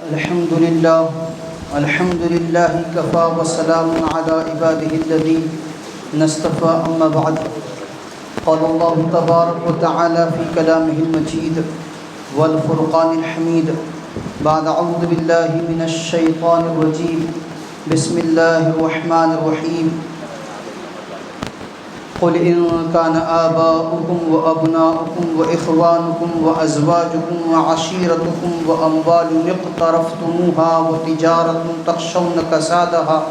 الحمد لله كفى وسلام على عباده الذين اصطفى أما بعد قال الله تبارك وتعالى في كلامه المجيد والفرقان الحميد بعد أعوذ بالله من الشيطان الرجيم بسم الله الرحمن الرحيم قل إن كان آباؤكم وأبناؤكم وإخوانكم وأزواجكم وعشيرتكم وأموال اقترفتموها وتجارة تخشون كسادها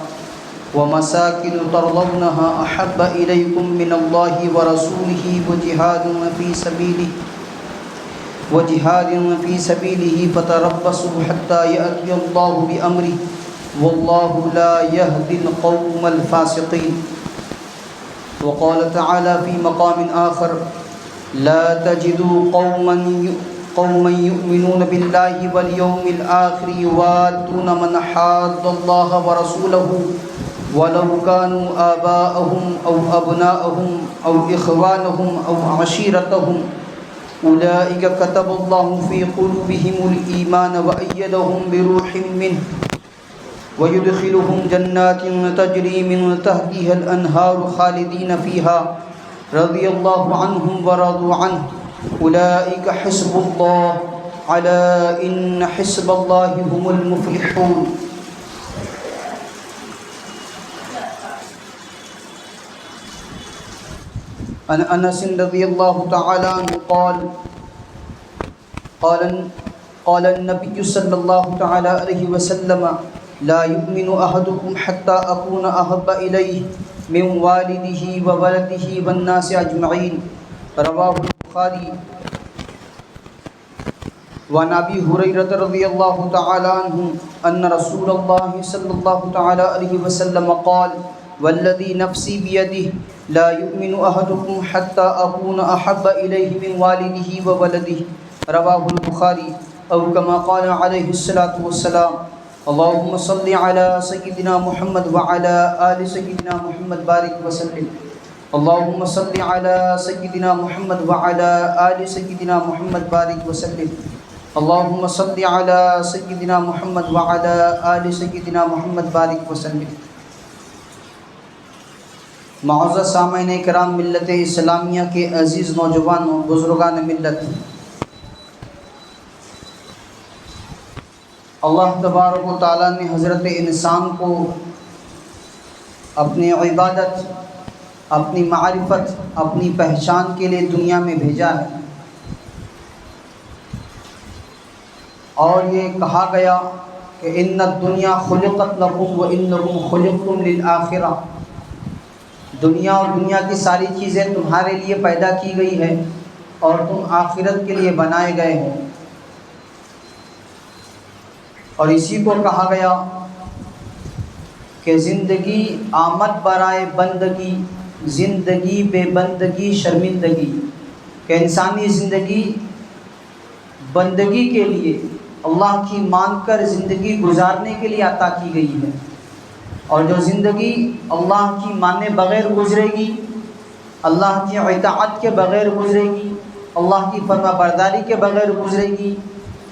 ومساكن ترضونها أحب إليكم من الله ورسوله وجهاد في سبيله فتربصوا حتى يأتي الله بأمره والله لا يهدي القوم الفاسقين. وقال تعالى في مقام آخر لا تجدوا قوما يؤمنون بالله واليوم الآخر يوادون من حاد الله ورسوله ولو كانوا آباءهم أو أبناءهم أو إخوانهم أو عشيرتهم أولئك كتب الله في قلوبهم الإيمان وأيدهم بروح منه ويدخلهم جنات تجري من تحتها الأنهار خالدين فيها رضي الله عنهم ورضوا عنه أولئك حزب الله ألا إن حزب الله هم المفلحون. عن أنس رضي الله تعالى عنه قال النبي صلى الله تعالى عليه وسلم لا يؤمن أحدكم حتى أكون أحب إليه من والده وولده والناس أجمعين رواه البخاري. وعن أبي هريرة رضي الله تعالى عنه أن رسول الله صلى الله تعالى عليه وسلم قال والذي نفسي بيده لا يؤمن أحدكم حتى أكون أحب إليه من والده وولده رواه البخاري أو كما قال عليه الصلاة والسلام. اللهم صل على سيدنا محمد وعلى آل سيدنا محمد بارك وسلم. اللهم صل على سيدنا محمد وعلى آل سيدنا محمد بارك وسلم. اللهم صل على سيدنا محمد وعلى آل سيدنا محمد بارك وسلم. معزز سامعین کرام، ملت اسلامیہ کے عزیز نوجوانوں، بزرگان ملت، اللہ تبارک و تعالیٰ نے حضرت انسان کو اپنی عبادت، اپنی معرفت، اپنی پہچان کے لیے دنیا میں بھیجا ہے، اور یہ کہا گیا کہ ان الدنیا خلقت لکم وانکم خلقتم للآخرہ، دنیا اور دنیا کی ساری چیزیں تمہارے لیے پیدا کی گئی ہے اور تم آخرت کے لیے بنائے گئے ہو. اور اسی کو کہا گیا کہ زندگی آمد برائے بندگی، زندگی بے بندگی شرمندگی، کہ انسانی زندگی بندگی کے لیے، اللہ کی مان کر زندگی گزارنے کے لیے عطا کی گئی ہے، اور جو زندگی اللہ کی مانے بغیر گزرے گی، اللہ کی اطاعت کے بغیر گزرے گی، اللہ کی فرما برداری کے بغیر گزرے گی،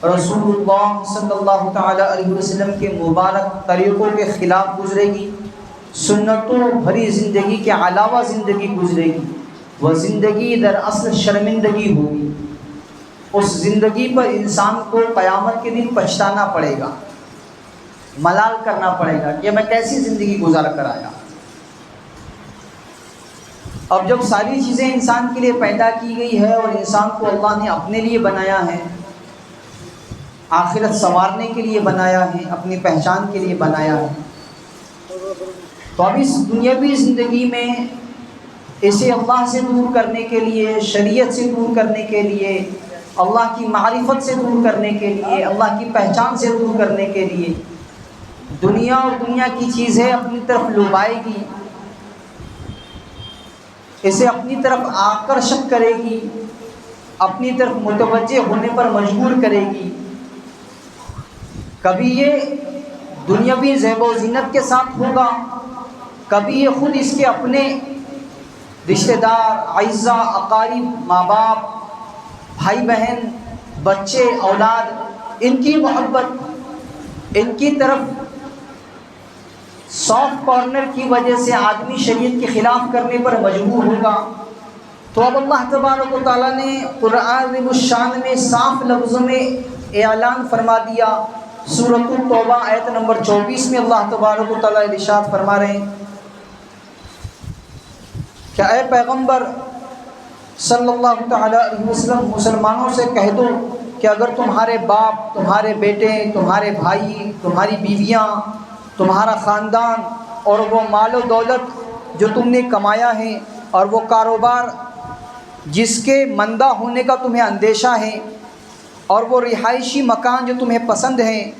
رسول اللہ صلی اللہ تعالی علیہ وسلم کے مبارک طریقوں کے خلاف گزرے گی، سنتوں بھری زندگی کے علاوہ زندگی گزرے گی، وہ زندگی دراصل شرمندگی ہوگی. اس زندگی پر انسان کو قیامت کے دن پچھتانا پڑے گا، ملال کرنا پڑے گا کہ میں کیسی زندگی گزار کر آیا. اب جب ساری چیزیں انسان کے لیے پیدا کی گئی ہے اور انسان کو اللہ نے اپنے لیے بنایا ہے، آخرت سنوارنے کے لیے بنایا ہے، اپنی پہچان کے لیے بنایا ہے، تو اب اس دنیاوی زندگی میں اسے اللہ سے دور کرنے کے لیے، شریعت سے دور کرنے کے لیے، اللہ کی معرفت سے دور کرنے کے لیے، اللہ کی پہچان سے دور کرنے کے لیے دنیا اور دنیا کی چیزیں اپنی طرف لبائے گی، اسے اپنی طرف آکرشت کرے گی، اپنی طرف متوجہ ہونے پر مجبور کرے گی. کبھی یہ دنیاوی زیب و زینت کے ساتھ ہوگا، کبھی یہ خود اس کے اپنے رشتہ دار، اعزاء، اقارب، ماں باپ، بھائی بہن، بچے، اولاد، ان کی محبت ان کی طرف سافٹ کارنر کی وجہ سے آدمی شریعت کے خلاف کرنے پر مجبور ہوگا، تو اب اللہ تبارک و تعالیٰ نے قرآن عظیم الشان میں صاف لفظوں میں اعلان فرما دیا۔ سورۃ التوبہ آیت نمبر 24 میں اللہ تبارک و تعالیٰ ارشاد فرما رہے ہیں کہ اے پیغمبر صلی اللہ تعالیٰ علیہ وسلم، مسلمانوں سے کہہ دو کہ اگر تمہارے باپ، تمہارے بیٹے، تمہارے بھائی، تمہاری بیویاں، تمہارا خاندان اور وہ مال و دولت جو تم نے کمایا ہے اور وہ کاروبار جس کے مندہ ہونے کا تمہیں اندیشہ ہے اور وہ رہائشی مکان جو تمہیں پسند ہیں،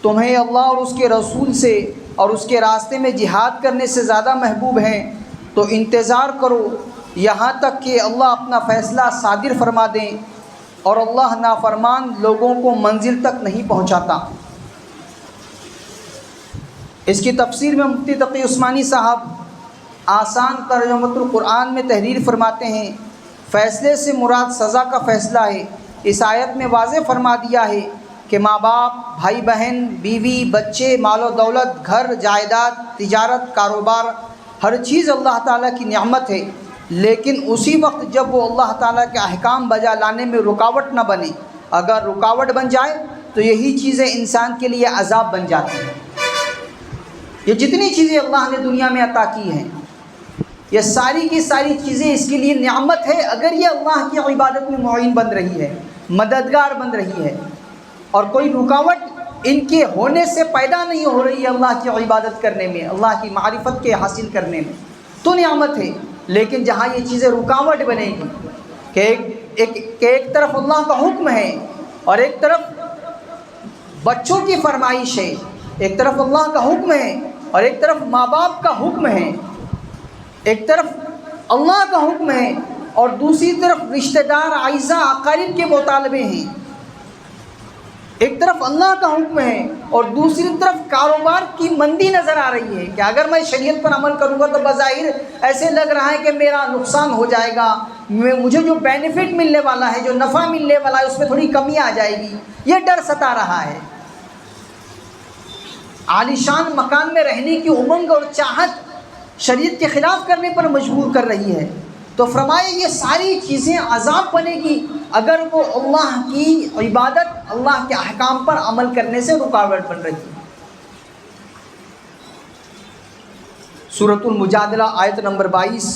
تمہیں اللہ اور اس کے رسول سے اور اس کے راستے میں جہاد کرنے سے زیادہ محبوب ہیں، تو انتظار کرو یہاں تک کہ اللہ اپنا فیصلہ صادر فرما دیں، اور اللہ نافرمان لوگوں کو منزل تک نہیں پہنچاتا۔ اس کی تفسیر میں مفتی تقی عثمانی صاحب آسان ترجمۃ القرآن میں تحریر فرماتے ہیں، فیصلے سے مراد سزا کا فیصلہ ہے۔ اس آیت میں واضح فرما دیا ہے کہ ماں باپ، بھائی بہن، بیوی، بچے، مال و دولت، گھر، جائیداد، تجارت، کاروبار، ہر چیز اللہ تعالیٰ کی نعمت ہے، لیکن اسی وقت جب وہ اللہ تعالیٰ کے احکام بجا لانے میں رکاوٹ نہ بنے۔ اگر رکاوٹ بن جائے تو یہی چیزیں انسان کے لیے عذاب بن جاتی ہیں۔ یہ جتنی چیزیں اللہ نے دنیا میں عطا کی ہیں، یہ ساری کی ساری چیزیں اس کے لیے نعمت ہے، اگر یہ اللہ کی عبادت میں معین بن رہی ہے، مددگار بن رہی ہے، اور کوئی رکاوٹ ان کے ہونے سے پیدا نہیں ہو رہی ہے اللہ کی عبادت کرنے میں، اللہ کی معرفت کے حاصل کرنے میں، تو نعمت ہے۔ لیکن جہاں یہ چیزیں رکاوٹ بنے گی کہ ایک طرف اللہ کا حکم ہے اور ایک طرف بچوں کی فرمائش ہے، ایک طرف اللہ کا حکم ہے اور ایک طرف ماں باپ کا حکم ہے، ایک طرف اللہ کا حکم ہے اور دوسری طرف رشتہ دار، اعزاء، اقارب کے مطالبے ہیں، ایک طرف اللہ کا حکم ہے اور دوسری طرف کاروبار کی مندی نظر آ رہی ہے کہ اگر میں شریعت پر عمل کروں گا تو بظاہر ایسے لگ رہا ہے کہ میرا نقصان ہو جائے گا، مجھے جو بینیفٹ ملنے والا ہے، جو نفع ملنے والا ہے، اس میں تھوڑی کمی آ جائے گی، یہ ڈر ستا رہا ہے۔ عالیشان مکان میں رہنے کی امنگ اور چاہت شریعت کے خلاف کرنے پر مجبور کر رہی ہے، تو فرمائے یہ ساری چیزیں عذاب بنے گی اگر وہ اللہ کی عبادت، اللہ کے احکام پر عمل کرنے سے رکاوٹ بن رہی ہے۔ سورۃ المجادلہ آیت نمبر 22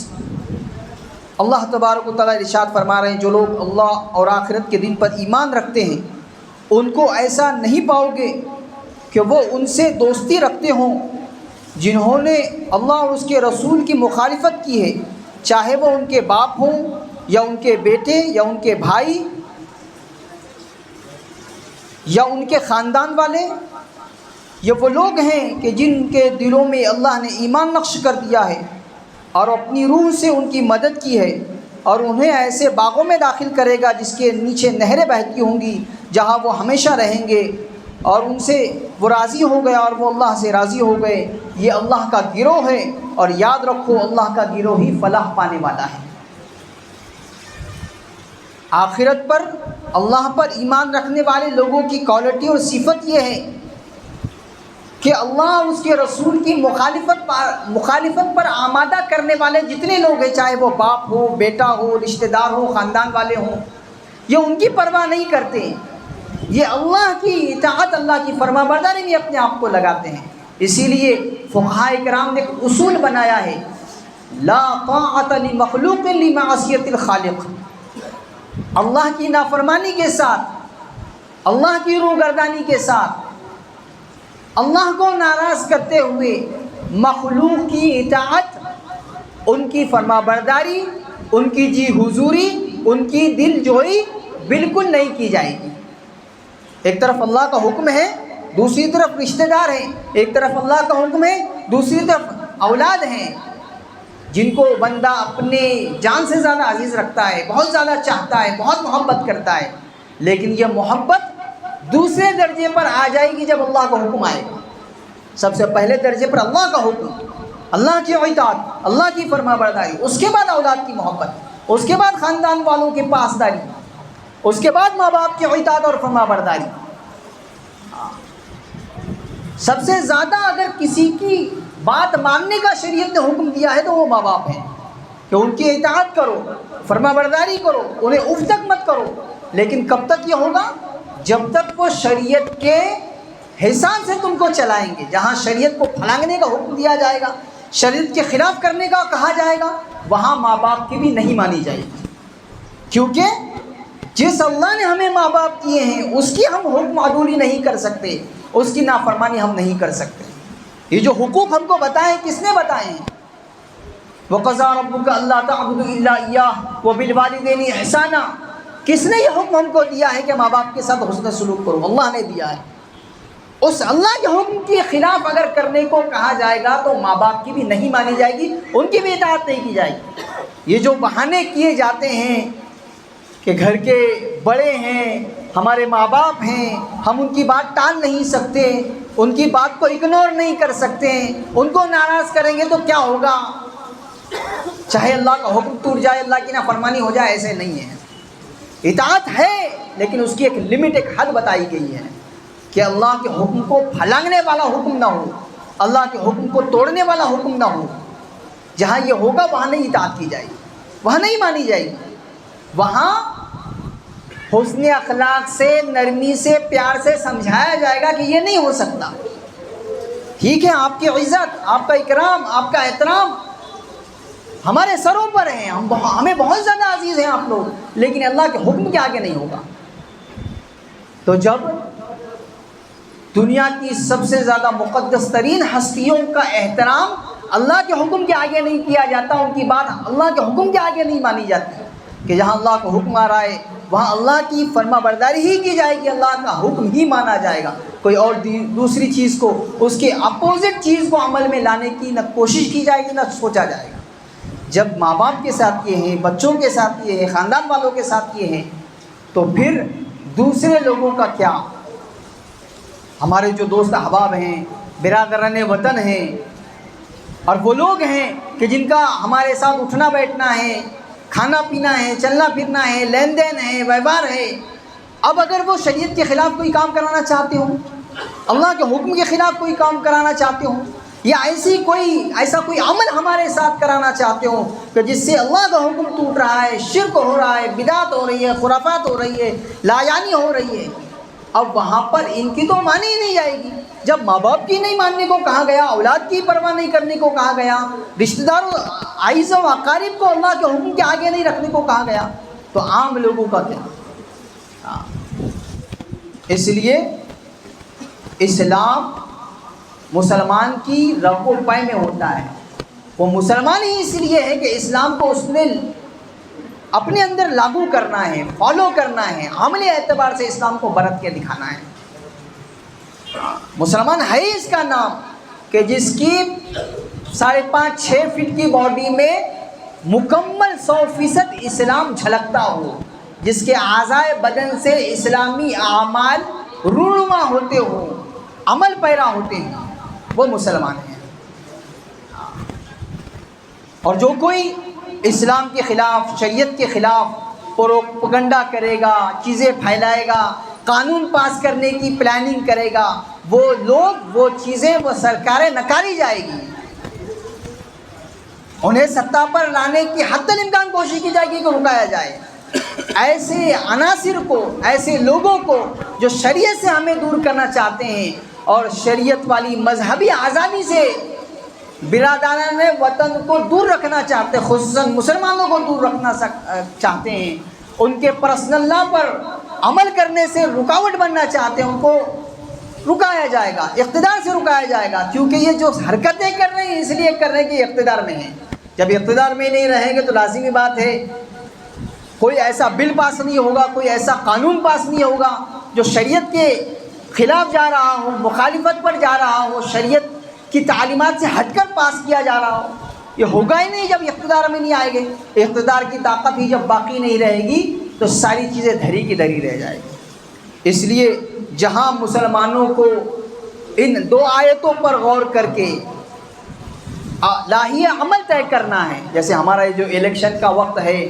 اللہ تبارک و تعالیٰ ارشاد فرما رہے ہیں، جو لوگ اللہ اور آخرت کے دن پر ایمان رکھتے ہیں ان کو ایسا نہیں پاؤ گے کہ وہ ان سے دوستی رکھتے ہوں جنہوں نے اللہ اور اس کے رسول کی مخالفت کی ہے، چاہے وہ ان کے باپ ہوں یا ان کے بیٹے یا ان کے بھائی یا ان کے خاندان والے۔ یہ وہ لوگ ہیں کہ جن کے دلوں میں اللہ نے ایمان نقش کر دیا ہے اور اپنی روح سے ان کی مدد کی ہے، اور انہیں ایسے باغوں میں داخل کرے گا جس کے نیچے نہریں بہتی ہوں گی، جہاں وہ ہمیشہ رہیں گے، اور ان سے وہ راضی ہو گئے اور وہ اللہ سے راضی ہو گئے۔ یہ اللہ کا گروہ ہے، اور یاد رکھو اللہ کا گروہ ہی فلاح پانے والا ہے۔ آخرت پر، اللہ پر ایمان رکھنے والے لوگوں کی کوالٹی اور صفت یہ ہے کہ اللہ اور اس کے رسول کی مخالفت پر آمادہ کرنے والے جتنے لوگ ہیں، چاہے وہ باپ ہو، بیٹا ہو، رشتہ دار ہو، خاندان والے ہوں، یہ ان کی پرواہ نہیں کرتے، یہ اللہ کی اطاعت، اللہ کی فرما برداری میں اپنے آپ کو لگاتے ہیں۔ اسی لیے فقہاء کرام نے ایک اصول بنایا ہے، لا طاعت لمخلوق لمعصیت الخالق، اللہ کی نافرمانی کے ساتھ، اللہ کی روگردانی کے ساتھ، اللہ کو ناراض کرتے ہوئے مخلوق کی اطاعت، ان کی فرما برداری، ان کی جی حضوری، ان کی دل جوئی بالکل نہیں کی جائے گی۔ ایک طرف اللہ کا حکم ہے، دوسری طرف رشتہ دار ہیں، ایک طرف اللہ کا حکم ہے، دوسری طرف اولاد ہیں جن کو بندہ اپنے جان سے زیادہ عزیز رکھتا ہے، بہت زیادہ چاہتا ہے، بہت محبت کرتا ہے، لیکن یہ محبت دوسرے درجے پر آ جائے گی جب اللہ کا حکم آئے گا۔ سب سے پہلے درجے پر اللہ کا حکم، اللہ کی اطاعت، اللہ کی فرما برداری، اس کے بعد اولاد کی محبت، اس کے بعد خاندان والوں کی پاسداری، اس کے بعد ماں باپ کی اطاعت اور فرما برداری۔ سب سے زیادہ اگر کسی کی بات ماننے کا شریعت نے حکم دیا ہے تو وہ ماں باپ ہیں، کہ ان کی اطاعت کرو، فرما برداری کرو، انہیں اف تک مت کرو. لیکن کب تک یہ ہوگا؟ جب تک وہ شریعت کے حساب سے تم کو چلائیں گے. جہاں شریعت کو پھلانگنے کا حکم دیا جائے گا، شریعت کے خلاف کرنے کا کہا جائے گا، وہاں ماں باپ کی بھی نہیں مانی جائے گی. کیونکہ جس اللہ نے ہمیں ماں باپ کیے ہیں اس کی ہم حکم عدولی نہیں کر سکتے، اس کی نافرمانی ہم نہیں کر سکتے. یہ جو حقوق ہم کو بتائے کس نے بتائے ہیں؟ وَقَضَىٰ رَبُّكَ أَلَّا تَعْبُدُوا إِلَّا إِيَّاهُ وَبِالْوَالِدَيْنِ إِحْسَانًا. کس نے یہ حکم ہم کو دیا ہے کہ ماں باپ کے ساتھ حسن سلوک کرو؟ اللہ نے دیا ہے. اس اللہ کے حکم کے خلاف اگر کرنے کو کہا جائے گا تو ماں باپ کی بھی نہیں مانی جائے گی، ان کی بھی اطاعت نہیں کی جائے گی. یہ جو بہانے کیے جاتے ہیں کہ گھر کے بڑے ہیں، ہمارے ماں باپ ہیں، ہم ان کی بات ٹال نہیں سکتے، ان کی بات کو اگنور نہیں کر سکتے، ان کو ناراض کریں گے تو کیا ہوگا، چاہے اللہ کا حکم ٹوٹ جائے، اللہ کی نافرمانی ہو جائے، ایسے نہیں ہے. اطاعت ہے لیکن اس کی ایک لمٹ، ایک حد بتائی گئی ہے کہ اللہ کے حکم کو پھلانگنے والا حکم نہ ہو، اللہ کے حکم کو توڑنے والا حکم نہ ہو. جہاں یہ ہوگا وہاں نہیں اطاعت کی جائے گی، وہاں نہیں مانی جائے گی. وہاں حسن اخلاق سے، نرمی سے، پیار سے سمجھایا جائے گا کہ یہ نہیں ہو سکتا. ٹھیک ہے، آپ کی عزت، آپ کا اکرام، آپ کا احترام ہمارے سروں پر ہیں، ہمیں بہت زیادہ عزیز ہیں آپ لوگ، لیکن اللہ کے حکم کے آگے نہیں ہوگا. تو جب دنیا کی سب سے زیادہ مقدس ترین ہستیوں کا احترام اللہ کے حکم کے آگے نہیں کیا جاتا، ان کی بات اللہ کے حکم کے آگے نہیں مانی جاتی، کہ جہاں اللہ کا حکم آ رہا ہے وہاں اللہ کی فرما برداری ہی کی جائے گی، اللہ کا حکم ہی مانا جائے گا. کوئی اور دوسری چیز کو، اس کے اپوزٹ چیز کو عمل میں لانے کی نہ کوشش کی جائے گی نہ سوچا جائے گا. جب ماں باپ کے ساتھ یہ ہیں، بچوں کے ساتھ یہ ہیں، خاندان والوں کے ساتھ یہ ہیں، تو پھر دوسرے لوگوں کا کیا؟ ہمارے جو دوست احباب ہیں، برادران وطن ہیں، اور وہ لوگ ہیں کہ جن کا ہمارے ساتھ اٹھنا بیٹھنا ہے، کھانا پینا ہے، چلنا پھرنا ہے، لین دین ہے، ویوہار ہے. اب اگر وہ شریعت کے خلاف کوئی کام کرانا چاہتے ہوں، اللہ کے حکم کے خلاف کوئی کام کرانا چاہتے ہوں، یا ایسا کوئی عمل ہمارے ساتھ کرانا چاہتے ہوں کہ جس سے اللہ کا حکم ٹوٹ رہا ہے، شرک ہو رہا ہے، بدعت ہو رہی ہے، خرافات ہو رہی ہے، لایانی ہو رہی ہے، اب وہاں پر ان کی تو مانی ہی نہیں جائے گی. جب ماں باپ کی نہیں ماننے کو کہا گیا، اولاد کی پرواہ نہیں کرنے کو کہا گیا، رشتہ داروں، اعزا و اقارب کو اللہ کے حکم کے آگے نہیں رکھنے کو کہا گیا، تو عام لوگوں کا کیا؟ اس لیے اسلام مسلمان کی رگ و پے میں ہوتا ہے. وہ مسلمان ہی اس لیے ہے کہ اسلام کو اس نے اپنے اندر لاگو کرنا ہے، فالو کرنا ہے، عملی اعتبار سے اسلام کو برت کے دکھانا ہے. مسلمان ہے اس کا نام کہ جس کی 5.5-6 فٹ کی باڈی میں مکمل 100% اسلام جھلکتا ہو، جس کے اعضائے بدن سے اسلامی اعمال رونما ہوتے ہوں، عمل پیرا ہوتے ہیں، وہ مسلمان ہیں. اور جو کوئی اسلام کے خلاف، شریعت کے خلاف پروپگنڈا کرے گا، چیزیں پھیلائے گا، قانون پاس کرنے کی پلاننگ کرے گا، وہ لوگ، وہ چیزیں، وہ سرکاریں نکاری جائے گی. انہیں سطح پر لانے کی حتی الامکان کوشش کی جائے گی کہ رکایا جائے. ایسے عناصر کو، ایسے لوگوں کو جو شریعت سے ہمیں دور کرنا چاہتے ہیں اور شریعت والی مذہبی آزادی سے برادران وطن کو دور رکھنا چاہتے ہیں، خصوصاً مسلمانوں کو دور رکھنا چاہتے ہیں، ان کے پرسنل لا پر عمل کرنے سے رکاوٹ بننا چاہتے ہیں، ان کو رکایا جائے گا، اقتدار سے رکایا جائے گا. کیونکہ یہ جو حرکتیں کر رہے ہیں اس لیے کر رہے ہیں کہ اقتدار میں ہیں. جب اقتدار میں نہیں رہیں گے تو لازمی بات ہے کوئی ایسا بل پاس نہیں ہوگا، کوئی ایسا قانون پاس نہیں ہوگا جو شریعت کے خلاف جا رہا ہو، مخالفت پر جا رہا ہو، شریعت کی تعلیمات سے ہٹ کر پاس کیا جا رہا ہو. یہ ہوگا ہی نہیں جب اقتدار میں نہیں آئے گے. اقتدار کی طاقت ہی جب باقی نہیں رہے گی تو ساری چیزیں دھری کی دھری رہ جائے گی. اس لیے جہاں مسلمانوں کو ان 2 آیتوں پر غور کر کے لاہیہ عمل طے کرنا ہے، جیسے ہمارا جو الیکشن کا وقت ہے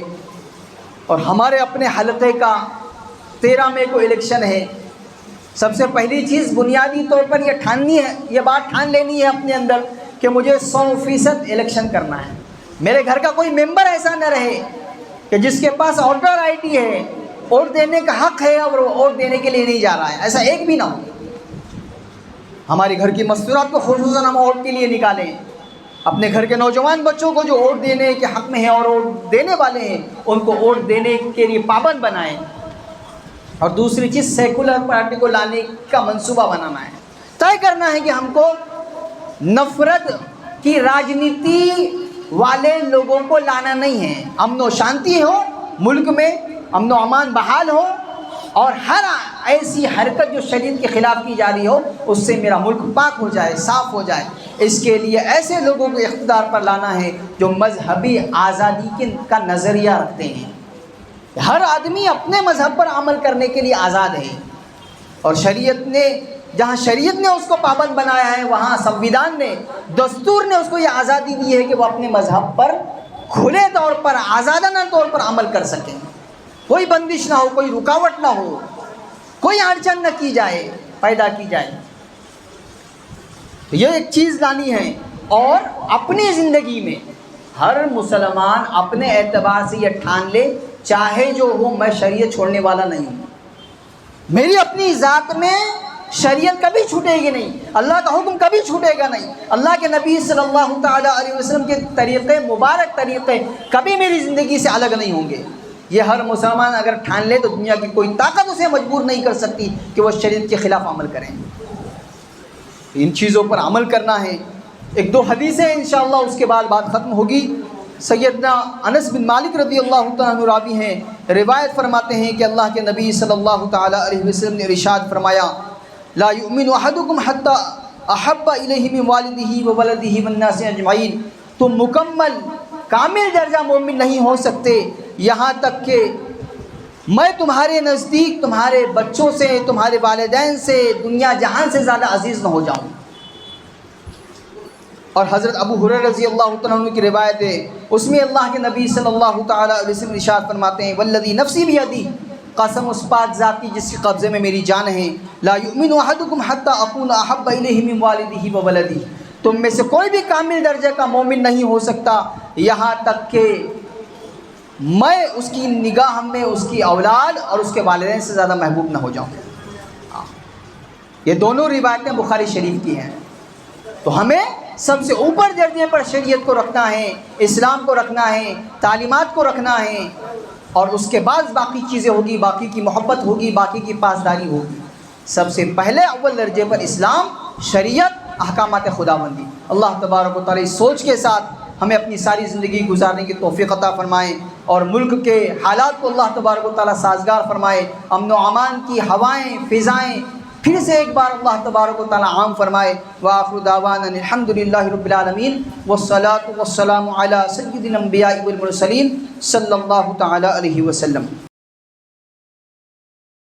اور ہمارے اپنے حلقے کا 13 مئی کو الیکشن ہے، سب سے پہلی چیز بنیادی طور پر یہ ٹھاننی ہے، یہ بات ٹھان لینی ہے اپنے اندر کہ مجھے 100% الیکشن کرنا ہے۔ میرے گھر کا کوئی ممبر ایسا نہ رہے کہ جس کے پاس ووٹر آئی ڈی ہے، ووٹ دینے کا حق ہے اور وہ ووٹ دینے کے لیے نہیں جا رہا ہے، ایسا ایک بھی نہ ہو۔ ہمارے گھر کی مستورات کو خصوصاً ہم ووٹ کے لیے نکالیں، اپنے گھر کے نوجوان بچوں کو جو ووٹ دینے کے حق میں ہیں اور ووٹ دینے والے ہیں ان کو ووٹ دینے کے لیے پابند بنائیں۔ اور دوسری چیز سیکولر پارٹی کو لانے کا منصوبہ بنانا ہے، طے کرنا ہے کہ ہم کو نفرت کی راجنیتی والے لوگوں کو لانا نہیں ہے، امن و شانتی ہو ملک میں، امن و امان بحال ہو، اور ہر ایسی حرکت جو شریعت کے خلاف کی جا رہی ہو اس سے میرا ملک پاک ہو جائے، صاف ہو جائے۔ اس کے لیے ایسے لوگوں کو اقتدار پر لانا ہے جو مذہبی آزادی کا نظریہ رکھتے ہیں۔ ہر آدمی اپنے مذہب پر عمل کرنے کے لیے آزاد ہے، اور شریعت نے جہاں شریعت نے اس کو پابند بنایا ہے وہاں سنویدھان نے، دستور نے اس کو یہ آزادی دی ہے کہ وہ اپنے مذہب پر کھلے طور پر، آزادانہ طور پر عمل کر سکیں، کوئی بندش نہ ہو، کوئی رکاوٹ نہ ہو، کوئی اڑچن نہ کی جائے، پیدا کی جائے۔ یہ ایک چیز لانی ہے۔ اور اپنی زندگی میں ہر مسلمان اپنے اعتبار سے یہ ٹھان لے، چاہے جو ہو میں شریعت چھوڑنے والا نہیں ہوں، میری اپنی ذات میں شریعت کبھی چھوٹے گی نہیں، اللہ کا حکم کبھی چھوٹے گا نہیں، اللہ کے نبی صلی اللہ تعالیٰ علیہ وسلم کے طریقے، مبارک طریقے کبھی میری زندگی سے الگ نہیں ہوں گے۔ یہ ہر مسلمان اگر ٹھان لے تو دنیا کی کوئی طاقت اسے مجبور نہیں کر سکتی کہ وہ شریعت کے خلاف عمل کریں۔ ان چیزوں پر عمل کرنا ہے۔ ایک دو حدیثیں انشاءاللہ اس کے بعد بات ختم ہوگی۔ سیدنا انس بن مالک رضی اللہ تعالیٰ عنہ راوی ہیں، روایت فرماتے ہیں کہ اللہ کے نبی صلی اللہ تعالیٰ علیہ وسلم نے ارشاد فرمایا، لا یؤمن احدکم حتی احب الیہ من والدہ وولدہ والناس اجمعین، تم مکمل کامل درجہ مومن نہیں ہو سکتے یہاں تک کہ میں تمہارے نزدیک تمہارے بچوں سے، تمہارے والدین سے، دنیا جہان سے زیادہ عزیز نہ ہو جاؤں۔ اور حضرت ابو ہریرہ رضی اللہ تعالیٰ عنہ کی روایت ہے، اس میں اللہ کے نبی صلی اللہ تعالیٰ علیہ وسلم ارشاد فرماتے ہیں، والذی نفسی بیدی، قسم اس پاک ذات کی جس کے قبضے میں میری جان ہے، لا یؤمن احدکم حتی اکون احب الیہ من والدہ وولدہ، تم میں سے کوئی بھی کامل درجہ کا مومن نہیں ہو سکتا یہاں تک کہ میں اس کی نگاہ میں اس کی اولاد اور اس کے والدین سے زیادہ محبوب نہ ہو جاؤں۔ یہ دونوں روایتیں بخاری شریف کی ہیں۔ تو ہمیں سب سے اوپر درجے پر شریعت کو رکھنا ہے، اسلام کو رکھنا ہے، تعلیمات کو رکھنا ہے، اور اس کے بعد باقی چیزیں ہوگی، باقی کی محبت ہوگی، باقی کی پاسداری ہوگی۔ سب سے پہلے اول درجے پر اسلام، شریعت، احکامات خداوندی۔ اللہ تبارک و تعالی اس سوچ کے ساتھ ہمیں اپنی ساری زندگی گزارنے کی توفیق عطا فرمائے، اور ملک کے حالات کو اللہ تبارک و تعالی سازگار فرمائے، امن و امان کی ہوائیں، فضائیں پھر سے ایک بار اللہ تبارک و تعالی عام فرمائے۔ وآخر دعوانا الحمدللہ رب العالمین، والصلاة والسلام علی سید الانبیاء والمرسلین صلی اللہ تعالی علیہ وسلم۔